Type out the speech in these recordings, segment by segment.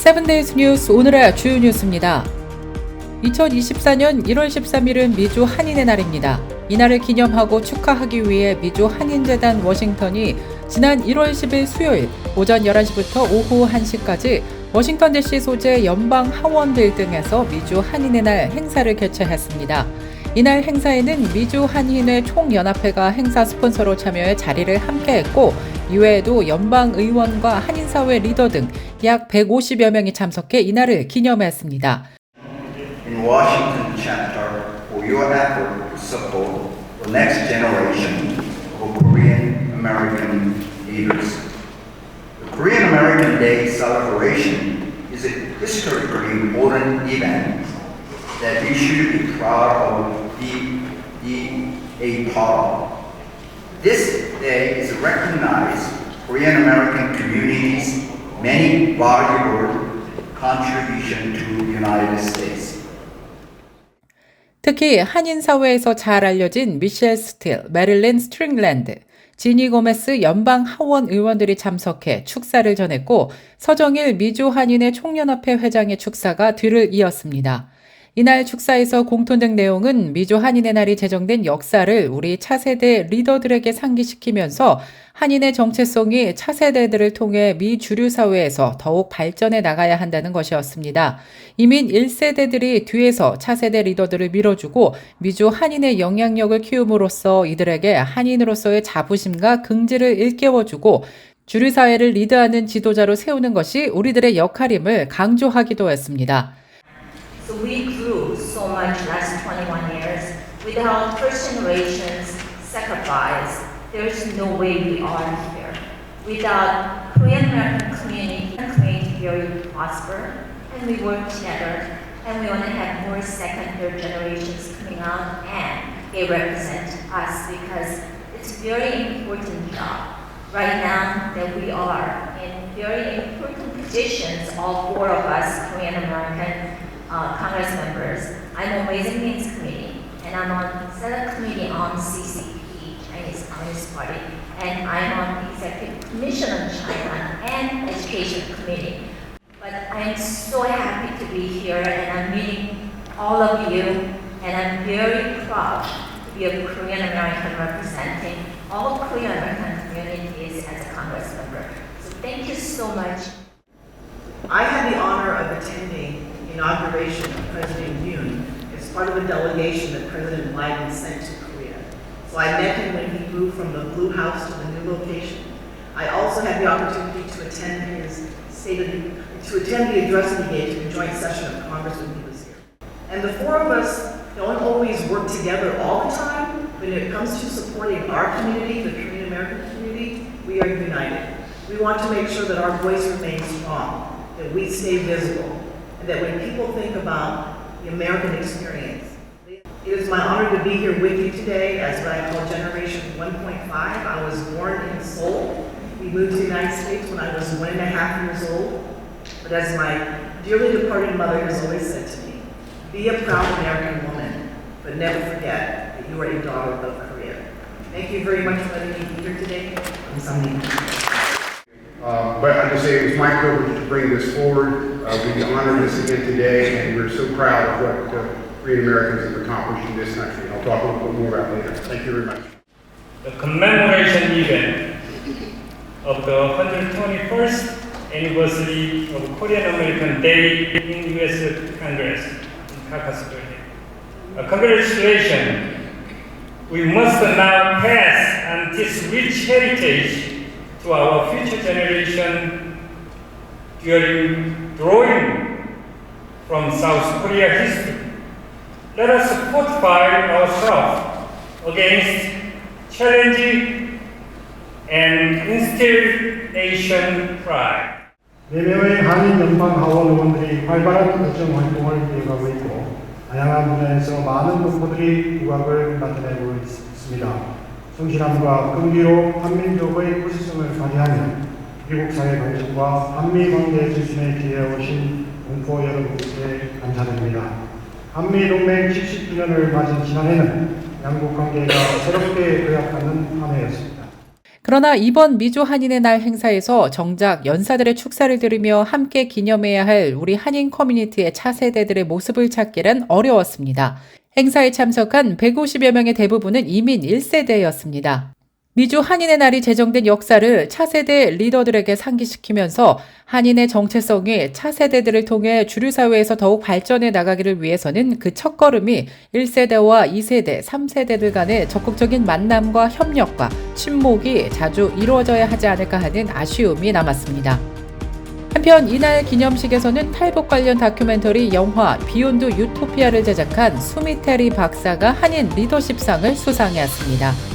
7데이즈 뉴스 오늘의 주요 뉴스입니다. 2024년 1월 13일은 미주 한인의 날입니다. 이날을 기념하고 축하하기 위해 미주 한인재단 워싱턴이 지난 1월 10일 수요일 오전 11시부터 오후 1시까지 워싱턴 DC 소재 연방 하원 빌딩에서 미주 한인의 날 행사를 개최했습니다. 이날 행사에는 미주 한인회 총연합회가 행사 스폰서로 참여해 자리를 함께했고, 이외에도 연방 의원과 한인사회 리더 등 약 150여 명이 참석해 이날을 기념했습니다. In Washington chapter for your effort to support the next generation of Korean American leaders. The Korean American Day celebration is a historically important event that you should be proud of being a part of. This day is recognized Korean American community's many valuable contribution to the United States. 특히 한인 사회에서 잘 알려진 미셸 스틸, 메릴린 스트링랜드, 지니 고메스 연방 하원 의원들이 참석해 축사를 전했고, 서정일 미주 한인회 총연합회 회장의 축사가 뒤를 이었습니다. 이날 축사에서 공통된 내용은 미주 한인의 날이 제정된 역사를 우리 차세대 리더들에게 상기시키면서 한인의 정체성이 차세대들을 통해 미 주류 사회에서 더욱 발전해 나가야 한다는 것이었습니다. 이민 1세대들이 뒤에서 차세대 리더들을 밀어주고 미주 한인의 영향력을 키움으로써 이들에게 한인으로서의 자부심과 긍지를 일깨워주고 주류 사회를 리드하는 지도자로 세우는 것이 우리들의 역할임을 강조하기도 했습니다. So we grew so much last 21 years. Without first generation's sacrifice, there's no way we are here. Without Korean American community very prosper, and we work together, and we want to have more second, third generations coming out, and they represent us because it's a very important job. Right now that we are in very important positions, all four of us Korean American Congress members. I'm on Ways and Means Committee, and I'm on Senate Committee on CCP, Chinese Communist Party, and I'm on Executive Commission on China and Education Committee. But I'm so happy to be here, and I'm meeting all of you, and I'm very proud to be a Korean American representing all Korean American communities as a Congress member. So thank you so much. I had the honor of attending the inauguration of President Yoon as part of a delegation that President Biden sent to Korea. So I met him when he moved from the Blue House to the new location. I also had the opportunity to attend the address that he gave to the joint session of Congress when he was here. And the four of us don't always work together all the time, but when it comes to supporting our community, the Korean American community, we are united. We want to make sure that our voice remains strong, that we stay visible, and that when people think about the American experience, it is my honor to be here with you today as what I call Generation 1.5. I was born in Seoul. We moved to the United States when I was 1.5 years old. But as my dearly departed mother has always said to me, be a proud American woman, but never forget that you are a daughter of Korea. Thank you very much for letting me be here today. But I just say it was my privilege to bring this forward. We honor this again today, and we're so proud of what Korean Americans have accomplished in this country. I'll talk a little bit more about later. Thank you very much. The commemoration event of the 121st anniversary of Korean American Day in U.S. Congress in Caucus Building. Congratulations. We must now pass on this rich heritage to our future generation drawing from South Korea history. Let us fortify ourselves against challenge and instill nation pride. 4명의 한인 연방 하원 의원들이 활발한 국정 활동을 이어가고 있고 다양한 분야에서 많은 동포들이 부각을 나타내고 있습니다. 성실함과 끈기로 한민족의 포시성을 발휘하며 미국 사회 발전과 한미 관계 쇄신에 기여해오신 동포 여러분께 감사드립니다. 한미 동맹 70주년을 맞은 지난해는 양국 관계가 새롭게 도약하는 한 해였습니다. 그러나 이번 미주 한인의 날 행사에서 정작 연사들의 축사를 들으며 함께 기념해야 할 우리 한인 커뮤니티의 차세대들의 모습을 찾기란 어려웠습니다. 행사에 참석한 150여 명의 대부분은 이민 1세대였습니다. 미주 한인의 날이 제정된 역사를 차세대 리더들에게 상기시키면서 한인의 정체성이 차세대들을 통해 주류사회에서 더욱 발전해 나가기를 위해서는 그 첫걸음이 1세대와 2세대, 3세대들 간의 적극적인 만남과 협력과 친목이 자주 이루어져야 하지 않을까 하는 아쉬움이 남았습니다. 한편 이날 기념식에서는 탈북 관련 다큐멘터리 영화 비욘드 유토피아를 제작한 수미테리 박사가 한인 리더십상을 수상했습니다.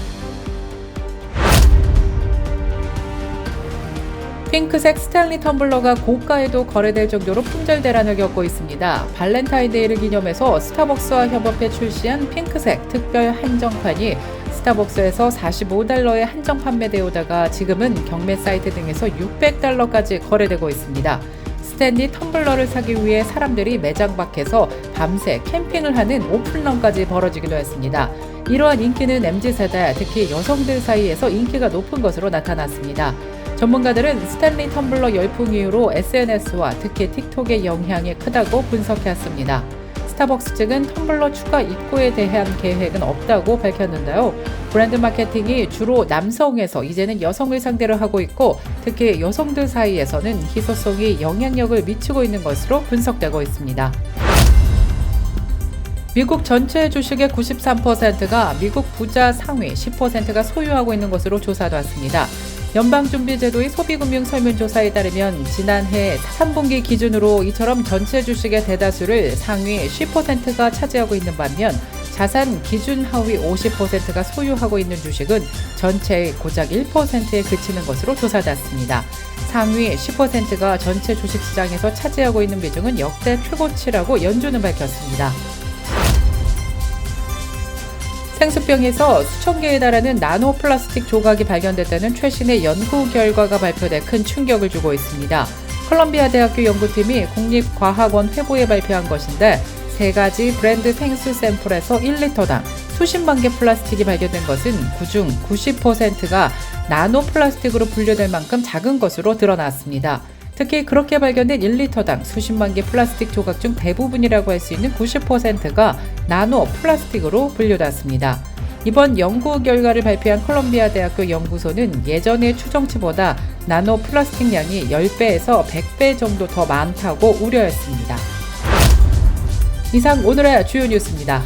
핑크색 스탠리 텀블러가 고가에도 거래될 정도로 품절 대란을 겪고 있습니다. 발렌타인데이를 기념해서 스타벅스와 협업해 출시한 핑크색 특별 한정판이 스타벅스에서 $45에 한정 판매되어 오다가 지금은 경매 사이트 등에서 $600까지 거래되고 있습니다. 스탠리 텀블러를 사기 위해 사람들이 매장 밖에서 밤새 캠핑을 하는 오픈런까지 벌어지기도 했습니다. 이러한 인기는 MZ세대, 특히 여성들 사이에서 인기가 높은 것으로 나타났습니다. 전문가들은 스탠리 텀블러 열풍 이후로 SNS와 특히 틱톡의 영향이 크다고 분석했습니다. 스타벅스 측은 텀블러 추가 입고에 대한 계획은 없다고 밝혔는데요. 브랜드 마케팅이 주로 남성에서 이제는 여성을 상대로 하고 있고 특히 여성들 사이에서는 희소성이 영향력을 미치고 있는 것으로 분석되고 있습니다. 미국 전체 주식의 93%가 미국 부자 상위 10%가 소유하고 있는 것으로 조사됐습니다. 연방준비제도의 소비금융설문조사에 따르면 지난해 3분기 기준으로 이처럼 전체 주식의 대다수를 상위 10%가 차지하고 있는 반면 자산 기준 하위 50%가 소유하고 있는 주식은 전체의 고작 1%에 그치는 것으로 조사됐습니다. 상위 10%가 전체 주식시장에서 차지하고 있는 비중은 역대 최고치라고 연준은 밝혔습니다. 생수병에서 수천 개에 달하는 나노 플라스틱 조각이 발견됐다는 최신의 연구 결과가 발표돼 큰 충격을 주고 있습니다. 콜롬비아 대학교 연구팀이 국립과학원 회보에 발표한 것인데 3가지 브랜드 생수 샘플에서 1리터당 수십만 개 플라스틱이 발견된 것은 그중 90%가 나노 플라스틱으로 분류될 만큼 작은 것으로 드러났습니다. 특히 그렇게 발견된 1리터당 수십만 개 플라스틱 조각 중 대부분이라고 할 수 있는 90%가 나노 플라스틱으로 분류됐습니다. 이번 연구 결과를 발표한 콜롬비아 대학교 연구소는 예전의 추정치보다 나노 플라스틱 양이 10배에서 100배 정도 더 많다고 우려했습니다. 이상 오늘의 주요 뉴스입니다.